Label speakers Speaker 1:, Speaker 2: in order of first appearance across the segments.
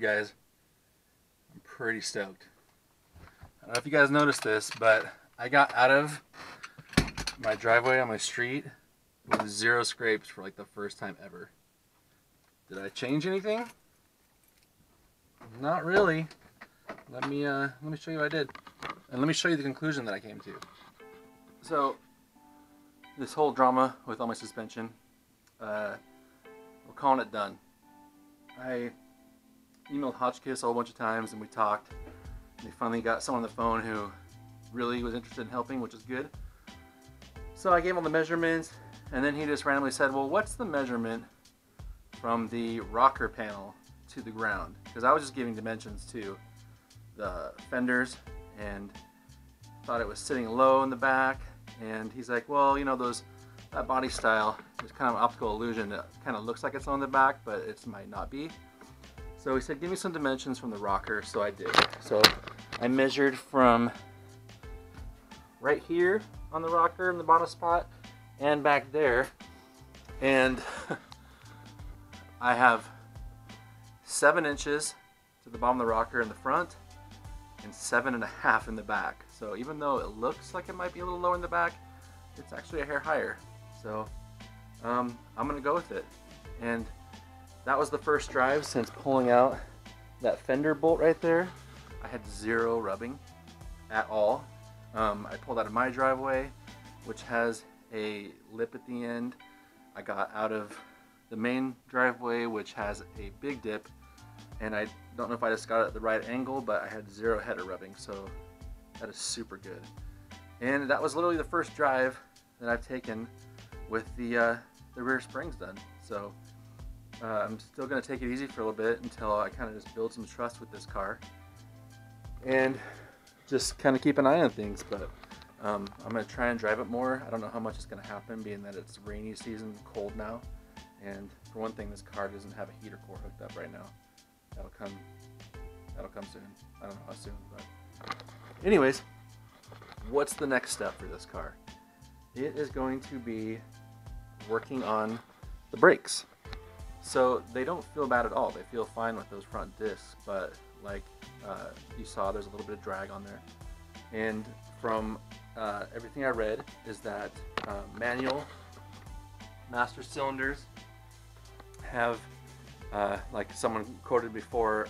Speaker 1: guys. I'm pretty stoked. I don't know if you guys noticed this, but I got out of my driveway on my street with 0 scrapes for like the first time ever. Did I change anything? Not really. Let me show you what I did. And let me show you the conclusion that I came to. So, this whole drama with all my suspension, we're calling it done. I emailed Hotchkiss a whole bunch of times and we talked. And they finally got someone on the phone who really was interested in helping, which is good. So I gave him the measurements, and then he just randomly said, well, what's the measurement from the rocker panel to the ground? Because I was just giving dimensions to the fenders and thought it was sitting low in the back. And he's like, well, you know, that body style is kind of an optical illusion. It kind of looks like it's on the back, but it might not be. So he said, give me some dimensions from the rocker. So I did. So I measured from right here on the rocker in the bottom spot and back there. And I have 7 inches to the bottom of the rocker in the front and 7.5 in the back. So even though it looks like it might be a little lower in the back, it's actually a hair higher. So I'm gonna go with it. And that was the first drive since pulling out that fender bolt right there. I had 0 rubbing at all. I pulled out of my driveway, which has a lip at the end. I got out of the main driveway, which has a big dip, and I don't know if I just got it at the right angle, but I had 0 header rubbing, so that is super good. And that was literally the first drive that I've taken with the rear springs done. So I'm still going to take it easy for a little bit until I kind of just build some trust with this car and just kind of keep an eye on things. But I'm going to try and drive it more. I don't know how much is going to happen, being that it's rainy season, cold now. And for one thing, this car doesn't have a heater core hooked up right now. That'll come soon. I don't know how soon, but anyways, what's the next step for this car? It is going to be working on the brakes. So they don't feel bad at all. They feel fine with those front discs, but like you saw, there's a little bit of drag on there. And from everything I read is that manual master cylinders have, like someone quoted before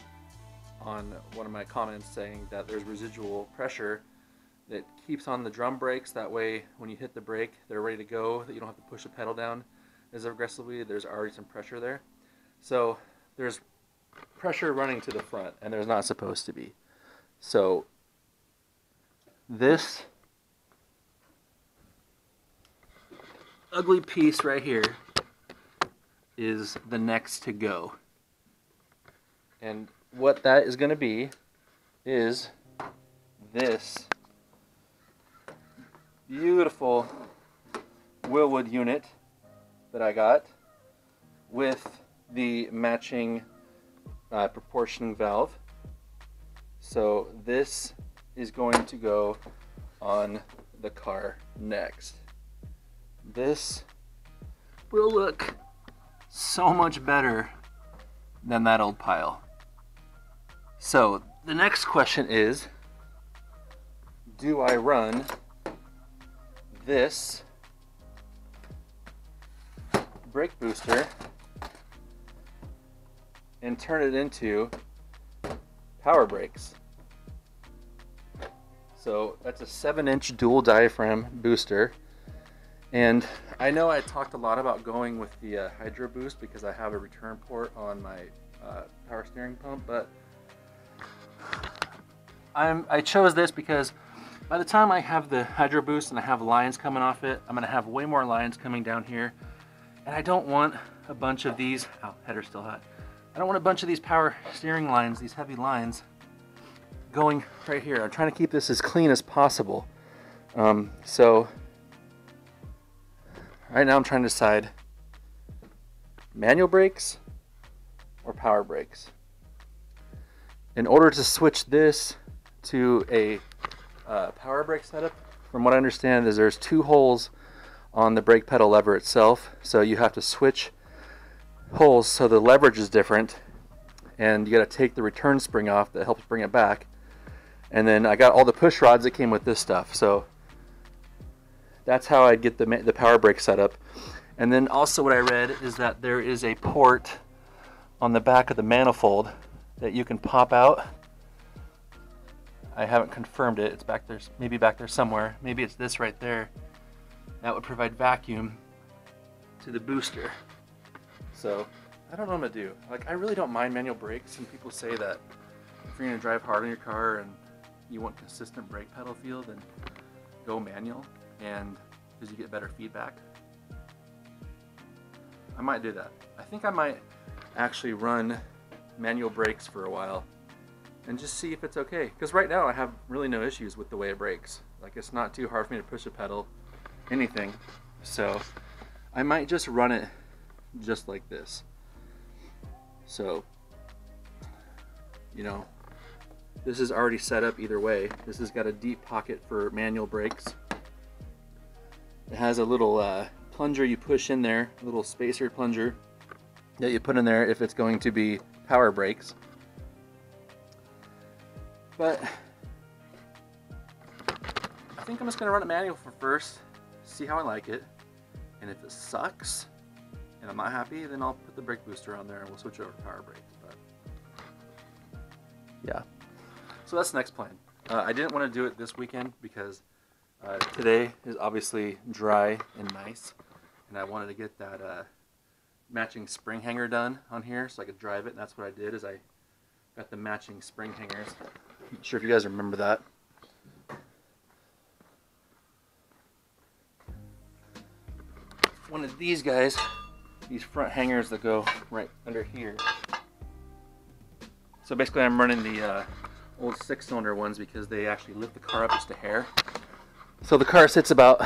Speaker 1: on one of my comments saying that there's residual pressure that keeps on the drum brakes. That way when you hit the brake, they're ready to go, that you don't have to push the pedal down as aggressively. There's already some pressure there. So there's pressure running to the front, and there's not supposed to be. So this ugly piece right here is the next to go. And what that is going to be is this beautiful Willwood unit that I got with the matching proportioning valve. So this is going to go on the car next. This will look so much better than that old pile. So the next question is, do I run this brake booster and turn it into power brakes? So that's a 7-inch dual diaphragm booster. And I know I talked a lot about going with the Hydro Boost because I have a return port on my power steering pump, but I chose this because by the time I have the Hydro Boost and I have lines coming off it, I'm going to have way more lines coming down here. And I don't want a bunch of these, oh, header's still hot. I don't want a bunch of these power steering lines, these heavy lines, going right here. I'm trying to keep this as clean as possible. So right now I'm trying to decide manual brakes or power brakes. In order to switch this to a power brake setup, from what I understand is there's 2 holes on the brake pedal lever itself, so you have to switch holes so the leverage is different, and you got to take the return spring off that helps bring it back. And then I got all the push rods that came with this stuff. So that's how I'd get the power brake set up. And then also what I read is that there is a port on the back of the manifold that you can pop out. I haven't confirmed it. It's back there, maybe back there somewhere. Maybe it's this right there. That would provide vacuum to the booster. So I don't know what I'm gonna do. Like, I really don't mind manual brakes, and people say that if you're gonna drive hard on your car and you want consistent brake pedal feel, then go manual, and because you get better feedback. I might do that. I think I might actually run manual brakes for a while and just see if it's okay. Because right now I have really no issues with the way it brakes. Like, it's not too hard for me to push a pedal, anything. So I might just run it just like this. So, you know, this is already set up either way. This has got a deep pocket for manual brakes. It has a little plunger you push in there, a little spacer plunger that you put in there if it's going to be power brakes. But I think I'm just gonna run it manual for first, see how I like it, and if it sucks and I'm not happy, then I'll put the brake booster on there and we'll switch over to power brakes. But yeah, so that's the next plan. I didn't want to do it this weekend because today is obviously dry and nice, and I wanted to get that matching spring hanger done on here so I could drive it. And that's what I did, is I got the matching spring hangers. I'm not sure if you guys remember that. One of these guys, these front hangers that go right under here. So basically I'm running the old 6-cylinder ones because they actually lift the car up just a hair. So the car sits about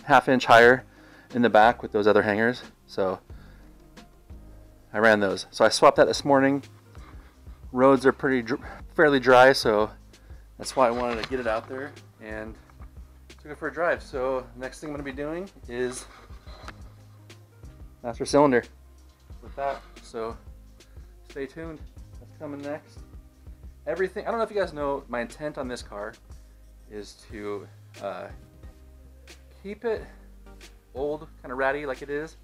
Speaker 1: ½ inch higher in the back with those other hangers. So I ran those. So I swapped that this morning. Roads are fairly dry, so that's why I wanted to get it out there and took it for a drive. So next thing I'm going to be doing is master cylinder with that. So stay tuned. That's coming next. Everything, I don't know if you guys know, my intent on this car is to keep it old, kind of ratty like it is,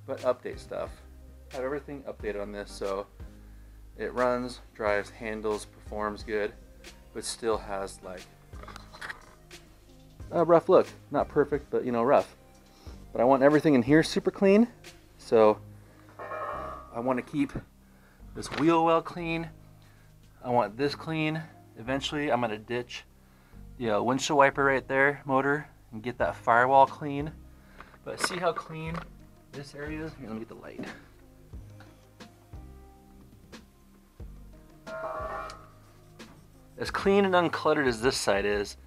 Speaker 1: but update stuff. Have everything updated on this so it runs, drives, handles, performs good, but still has like a rough look. Not perfect, but you know, rough. But I want everything in here super clean, so I want to keep this wheel well clean. I want this clean. Eventually I'm going to ditch the windshield wiper right there, motor, and get that firewall clean. But see how clean this area is? Here, let me get the light. As clean and uncluttered as this side is,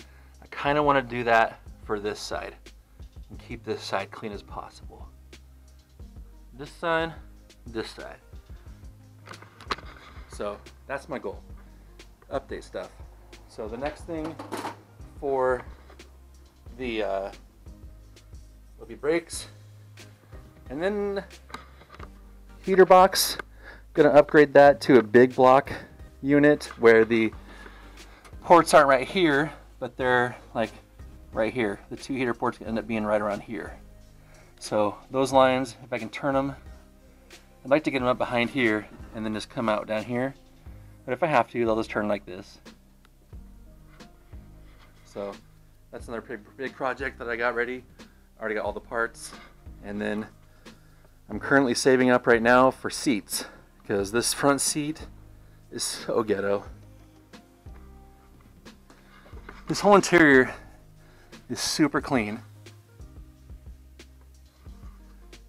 Speaker 1: I kind of want to do that for this side and keep this side clean as possible. This side, this side. So that's my goal. Update stuff. So the next thing for the will be brakes, and then heater box. Gonna upgrade that to a big block unit where the ports aren't right here, but they're like right here. The two heater ports end up being right around here. So those lines, if I can turn them, I'd like to get them up behind here and then just come out down here. But if I have to, they'll just turn like this. So that's another big project that I got ready. I already got all the parts. And then I'm currently saving up right now for seats, because this front seat is so ghetto. This whole interior is super clean,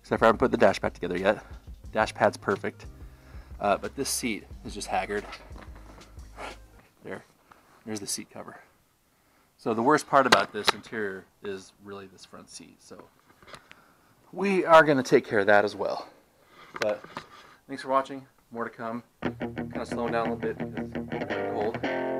Speaker 1: except for I haven't put the dash pad together yet. Dash pad's perfect, but this seat is just haggard. There's the seat cover. So the worst part about this interior is really this front seat. So we are going to take care of that as well. But thanks for watching. More to come. Kind of slowing down a little bit because it's cold.